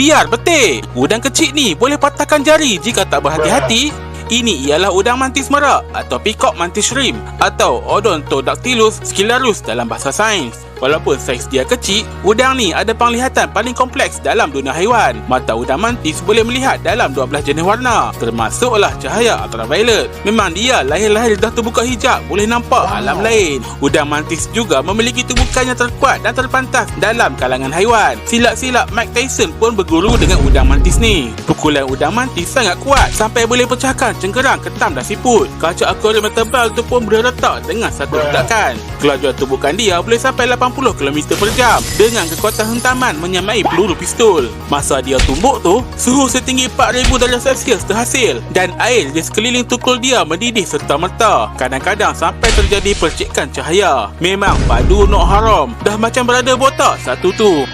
Biar betik. Udang kecil ni boleh patahkan jari jika tak berhati-hati. Ini ialah udang mantis merak atau peacock mantis shrimp atau Odontodactylus scilarus dalam bahasa sains. Walaupun saiz dia kecil, udang ni ada penglihatan paling kompleks dalam dunia haiwan. Mata udang mantis boleh melihat dalam 12 jenis warna, termasuklah cahaya ultraviolet. Memang dia lahir-lahir dah terbuka hijab, boleh nampak alam lain. Udang mantis juga memiliki tubuhkan yang terkuat dan terpantas dalam kalangan haiwan. Silap-silap Mike Tyson pun berguru dengan udang mantis ni. Pukulan udang mantis sangat kuat sampai boleh pecahkan cengkerang, ketam dan siput. Kaca akuarium yang tebal tu pun boleh retak dengan satu ledakan. Kelajuan tubuhkan dia boleh sampai 80 km per jam dengan kekuatan hentaman menyamai peluru pistol. Masa dia tumbuk tu, suhu setinggi 4000 darjah Celsius terhasil dan air di sekeliling tukul dia mendidih serta-merta. Kadang-kadang sampai terjadi percikan cahaya. Memang padu nok haram. Dah macam berada botak satu tu.